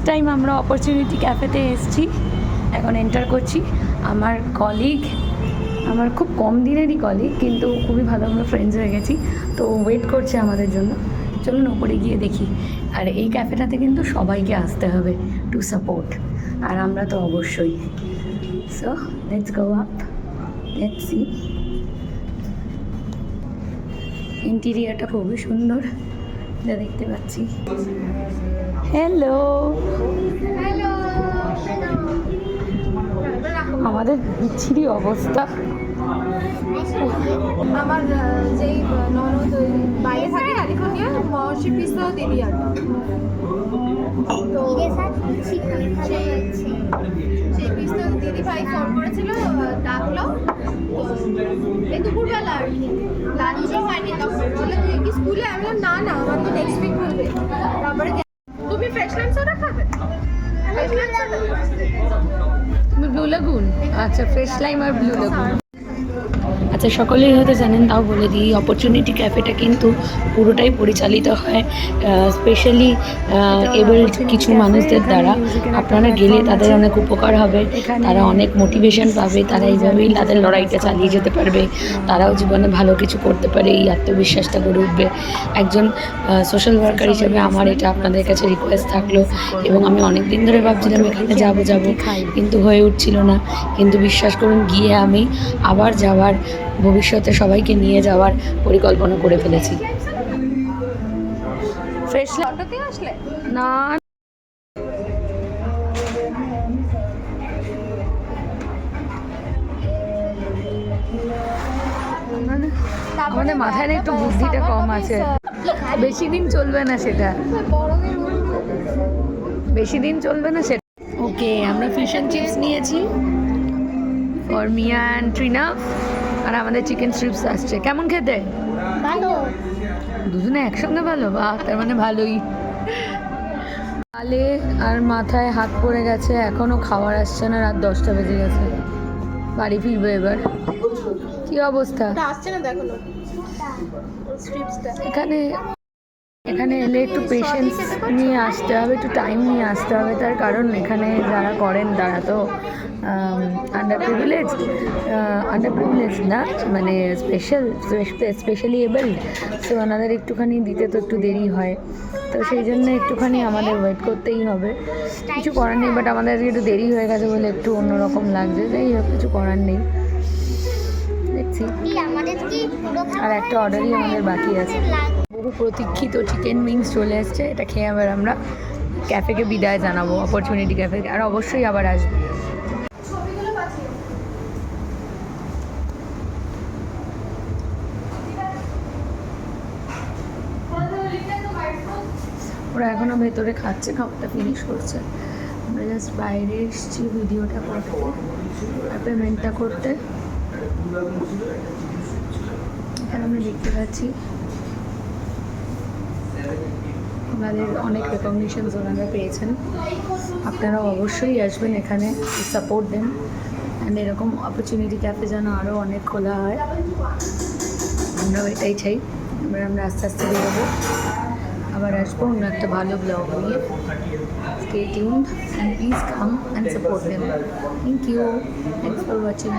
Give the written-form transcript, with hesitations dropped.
Time আমরা opportunity ক্যাফেতে এসেছি, এখন এন্টার করছি। আমার কলিগ, আমার খুব কম দিনেরই কলিগ, কিন্তু খুবই ভালো আমরা ফ্রেন্ডস হয়ে গেছি, তো ওয়েট করছে আমাদের জন্য। চলুন ওপরে গিয়ে দেখি। আর এই ক্যাফেটাতে কিন্তু সবাইকে আসতে হবে টু সাপোর্ট, আর আমরা তো অবশ্যই। So let's go up, let's see. ইন্টেরিয়ারটা খুবই সুন্দর, যা দেখতে পাচ্ছি। হ্যালো, আমাদের বিচ্ছিরি অবস্থা। আমার যেই ননদ ওই বাইরে থাকে ক্যালিফোর্নিয়া, মহর্ষি পিস্তা দিদি আর তো সেই পিস্তা দিদি ভাই ফোন করেছিল, ডাকলো এই দুপুরবেলা আর কি, লাঞ্চও হয়নি তখন। বলে তুই কি স্কুলে? আমি বললাম না না, আমার তো নেক্সট উইক বলবে। তারপরে তুমি ফ্রেশ লাইম সোডা খাবে? তুমি ব্লু লাগুন? আচ্ছা, ফ্রেশ লাইম আর ব্লু লাগুন। আচ্ছা, সকলেই হয়তো জানেন, তাও বলে দিই, অপরচুনিটি ক্যাফেটা কিন্তু পুরোটাই পরিচালিত হয় স্পেশালি এবলড কিছু মানুষদের দ্বারা। আপনারা গেলে তাদের অনেক উপকার হবে, তারা অনেক মোটিভেশন পাবে, তারা এইভাবেই তাদের লড়াইটা চালিয়ে যেতে পারবে, তারাও জীবনে ভালো কিছু করতে পারে, এই আত্মবিশ্বাসটা গড়ে উঠবে। একজন সোশ্যাল ওয়ার্কার হিসেবে আমার এটা আপনাদের কাছে রিকোয়েস্ট থাকলো, এবং আমি অনেক দিন ধরে ভাবছিলাম এখানে যাবো কিন্তু হয়ে উঠছিল না। কিন্তু বিশ্বাস করুন, গিয়ে আমি আবার যাওয়ার, ভবিষ্যতে সবাইকে নিয়ে যাওয়ার পরিকল্পনা করে ফেলেছি। ফ্রেশ অটোতে আসলে না, আমাদের মাথায় না একটু বুদ্ধিটা কম আছে, বেশি দিন চলবে না সেটা, বেশি দিন চলবে না সেটা। ওকে, আমরা ফিশ অ্যান্ড চিপস নিয়েছি ফর মিয়া অ্যান্ড ট্রিনা, আর আমাদের চিকেন স্ট্রিপস আসছে। কেমন খেতে? ভালো। দুজনে একসঙ্গে ভালো? বা তার মানে ভালোই। গালে আর মাথায় হাত পড়ে গেছে, এখনও খাবার আসছে না, রাত 10টা বেজে গেছে। বাড়ি ফিরবো এবার। কি অবস্থা? আসছে না দেখো না স্ট্রিপসটা। এখানে এলে একটু পেশেন্স নিয়ে আসতে হবে, একটু টাইম নিয়ে আসতে হবে। তার কারণ এখানে যারা করেন তারা তো আন্ডার প্রিভিলেজ না, মানে স্পেশালি এবলড, তো ওনাদের একটুখানি দিতে তো একটু দেরি হয়, তো সেই জন্য একটুখানি আমাদের ওয়েট করতেই হবে। কিছু করার নেই, বাট আমাদের একটু দেরি হয়ে গেছে বলে একটু অন্যরকম লাগছে, যাই হোক, কিছু করার নেই। দেখছি, আর একটা অর্ডারই আমাদের বাকি আছে। বহু প্রতীক্ষিত চিকেন উইংস চলে এসছে, এটা খেয়ে আবার আমরা ক্যাফেকে বিদায় জানাবো, অপরচুনিটি ক্যাফেকে, আর অবশ্যই আবার আসবো। ওরা এখনও ভেতরে খাচ্ছে, খাবারটা ফিনিশ করছে। আমরা জাস্ট বাইরে এসেছি ভিডিওটা করতে আর পেমেন্টটা করতে। এখানে আমরা দেখতে পাচ্ছি ওনাদের অনেক রেকগনিশনস ওনারা পেয়েছেন। আপনারাও অবশ্যই আসবেন এখানে, সাপোর্ট দেন, অ্যান্ড এরকম অপরচুনিটি ক্যাফে যেন আরও অনেক খোলা হয়, আমরাও এটাই চাই। আমরা আস্তে আস্তে বেরোবো, আবার আসবো অন্য একটা ভালো ব্লগ নিয়ে। Stay tuned and please come and support them. Thank you, thanks for watching.